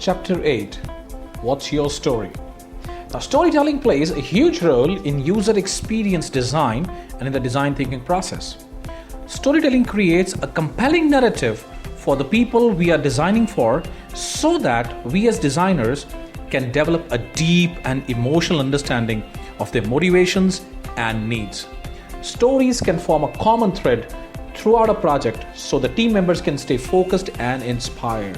Chapter 8. What's your story? Now, storytelling plays a huge role in user experience design and in the design thinking process. Storytelling creates a compelling narrative for the people we are designing for so that we as designers can develop a deep and emotional understanding of their motivations and needs. Stories can form a common thread throughout a project so the team members can stay focused and inspired.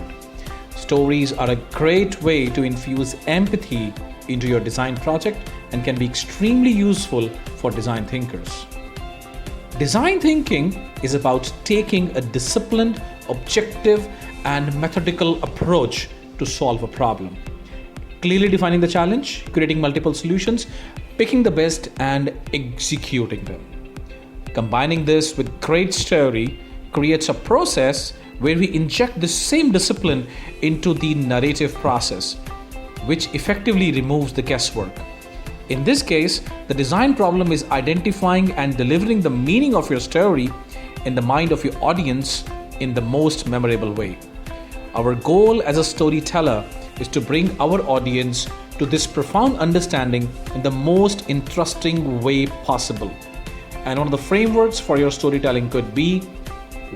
Stories are a great way to infuse empathy into your design project and can be extremely useful for design thinkers. Design thinking is about taking a disciplined, objective, and methodical approach to solve a problem. Clearly defining the challenge, creating multiple solutions, picking the best, and executing them. Combining this with great story creates a process where we inject the same discipline into the narrative process, which effectively removes the guesswork. In this case, the design problem is identifying and delivering the meaning of your story in the mind of your audience in the most memorable way. Our goal as a storyteller is to bring our audience to this profound understanding in the most interesting way possible. And one of the frameworks for your storytelling could be,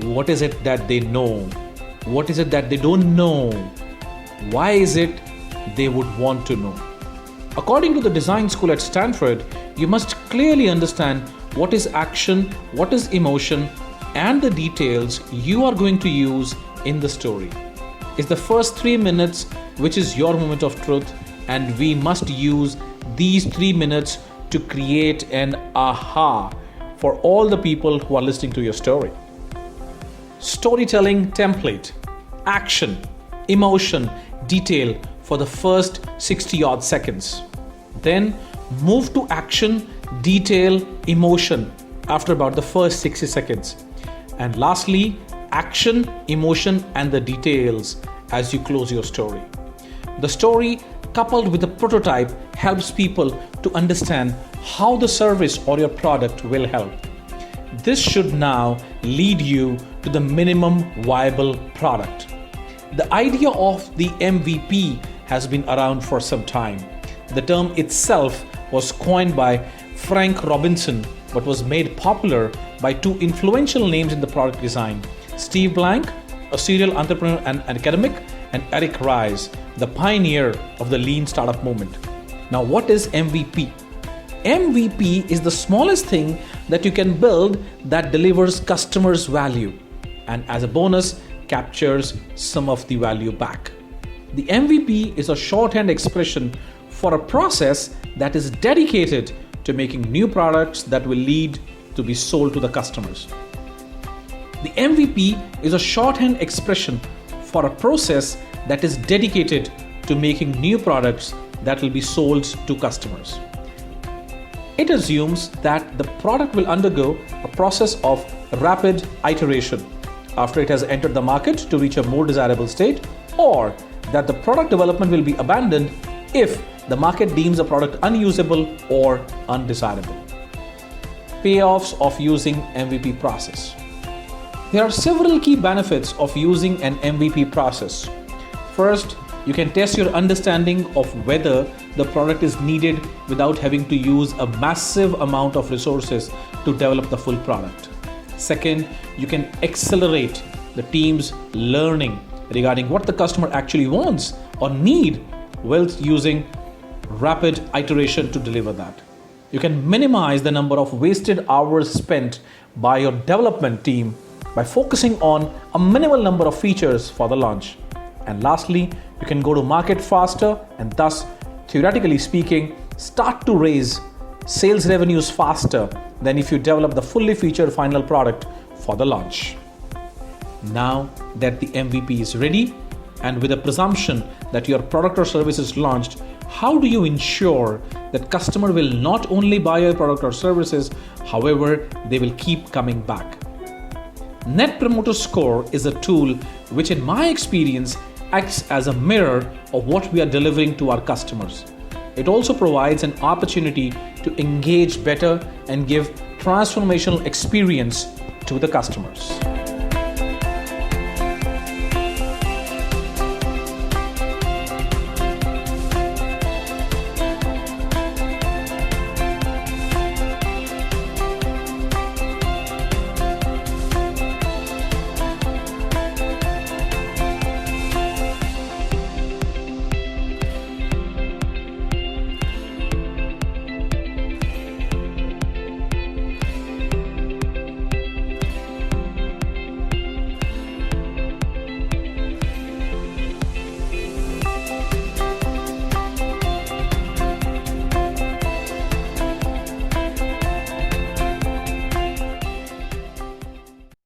what is it that they know? What is it that they don't know? Why is it they would want to know? According to the design school at Stanford, you must clearly understand what is action, what is emotion, and the details you are going to use in the story. It's the first 3 minutes which is your moment of truth, and we must use these 3 minutes to create an aha for all the people who are listening to your story. Storytelling template: action, emotion, detail for the first 60 odd seconds. Then move to action, detail, emotion after about the first 60 seconds. And lastly, action, emotion, and the details as you close your story. The story coupled with the prototype helps people to understand how the service or your product will help. This should now lead you to the minimum viable product. The idea of the MVP has been around for some time. The term itself was coined by Frank Robinson, but was made popular by two influential names in the product design: Steve Blank, a serial entrepreneur and academic, and Eric Ries, the pioneer of the lean startup movement. Now, what is MVP? MVP is the smallest thing that you can build that delivers customers value, and as a bonus, captures some of the value back. The MVP is a shorthand expression for a process that is dedicated to making new products that will lead to be sold to the customers. The MVP is a shorthand expression for a process that is dedicated to making new products that will be sold to customers. It assumes that the product will undergo a process of rapid iteration after it has entered the market to reach a more desirable state, or that the product development will be abandoned if the market deems a product unusable or undesirable. Payoffs of using MVP process. There are several key benefits of using an MVP process. First, you can test your understanding of whether the product is needed without having to use a massive amount of resources to develop the full product. Second, you can accelerate the team's learning regarding what the customer actually wants or need whilst using rapid iteration to deliver that. You can minimize the number of wasted hours spent by your development team by focusing on a minimal number of features for the launch. And lastly, you can go to market faster and thus, theoretically speaking, start to raise sales revenues faster than if you develop the fully featured final product for the launch. Now that the MVP is ready, and with a presumption that your product or service is launched, how do you ensure that customer will not only buy your product or services, however, they will keep coming back? Net Promoter Score is a tool which, in my experience, acts as a mirror of what we are delivering to our customers. It also provides an opportunity to engage better and give transformational experience to the customers.